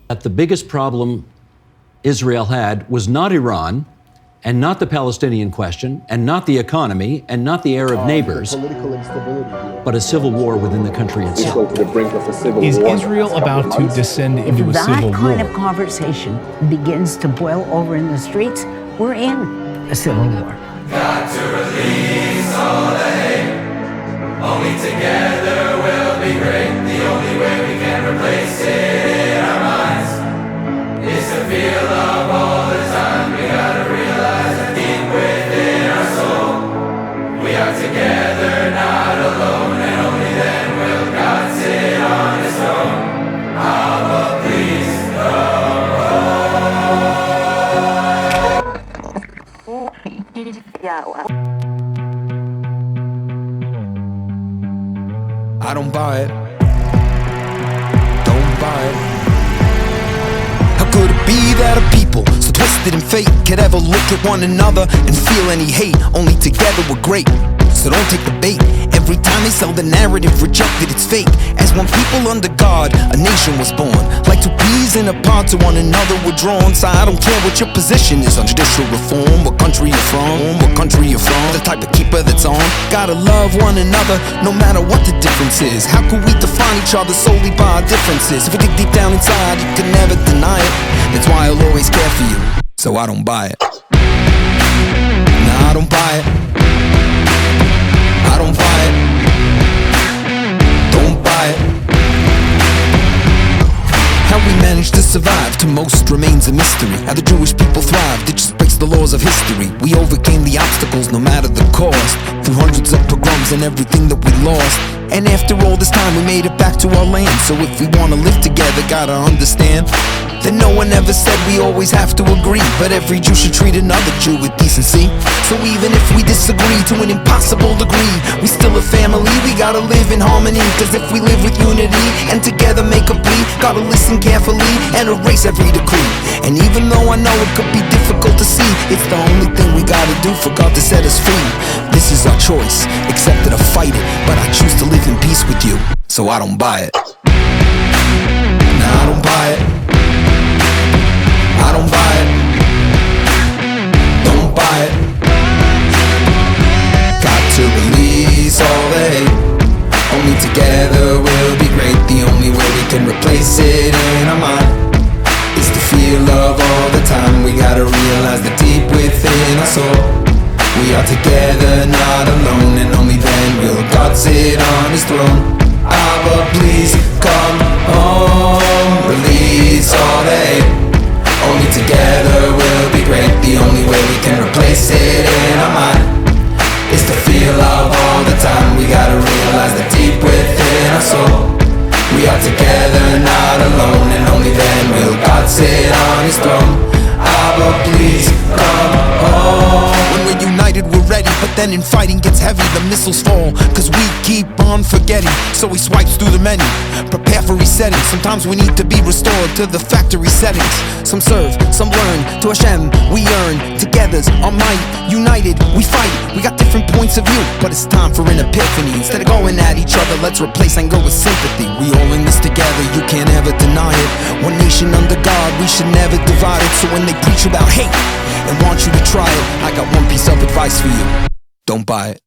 That the biggest problem Israel had was not Iran, and not the Palestinian question, and not the economy, and not the Arab neighbors, political instability here. but a civil war within the country itself. Go to the brink of a civil Is war. Israel about to descend into a If civil that war? kind of conversation begins to boil over in the streets, we're in a civil war. Got to release all the hate. Only together we'll be great. The only way we can replace it in our minds is to feel love all the time. We gotta realize that deep within our soul, we are together, not alone. And only then will God sit on his throne. Abba, please come home. I don't buy it. Don't buy it. How could it be that a people so twisted in fate could ever look at one another and feel any hate? Only together we're great, so don't take the bait. Every time they sell the narrative, rejected, it's fake. As one people under God, a nation was born. Like two peas in a pod to one another we're drawn. So I don't care what your position is on judicial reform. What country you're from, what country you're from, the type of kippah that's on. Gotta love one another, no matter what the difference is. How could we define each other solely by our differences? If we dig deep down inside, you can never deny it. That's why I'll always care for you, so I don't buy it. Nah, I don't buy it. I don't buy it. Don't buy it. How we managed to survive to most remains a mystery. How the Jewish people thrived, it just breaks the laws of history. We overcame the obstacles no matter the cost, through hundreds of pogroms and everything that we lost. And after all this time we made it back to our land. So if we wanna live together, gotta understand that no one ever said we always have to agree, but every Jew should treat another Jew with decency. So even if we disagree to an impossible degree, we still a family, we gotta live in harmony. Cause if we live with unity and together make a plea, gotta listen carefully and erase every decree. And even though I know it could be difficult to see, it's the only thing we gotta do for God to set us free. This is our choice, accept it or fight it, but I choose to live in peace with you, so I don't buy it. Nah, I don't buy it. I don't buy it. Don't buy it. Got to release all the hate. Only together we'll be great. The only way we can replace it in our mind is to feel love all the time. We gotta realize that deep within our soul, we are together, not alone. And only then will God sit on his throne. Abba, please come home. Release all the hate. Only together we'll be great. The only way we can replace it in our mind is to feel love all the time. We gotta realize that deep within our soul, we are together, not alone. And only then will God sit on his throne. Abba, please come home. When we're united, we're ready, but then in fighting gets heavy, the missiles fall, cause we keep on forgetting. So he swipes through the menu, prepare for resetting. Sometimes we need to be restored to the factory settings. Some serve, some learn, to Hashem we earn. Together's our might, united we fight. We got different points of view, but it's time for an epiphany. Instead of going at each other, let's replace anger with sympathy. We all in this together, you can't ever deny it. One nation under God, we should never divide it. So when they preach about hate and want you to try it, I got one piece of advice for you. Don't buy it.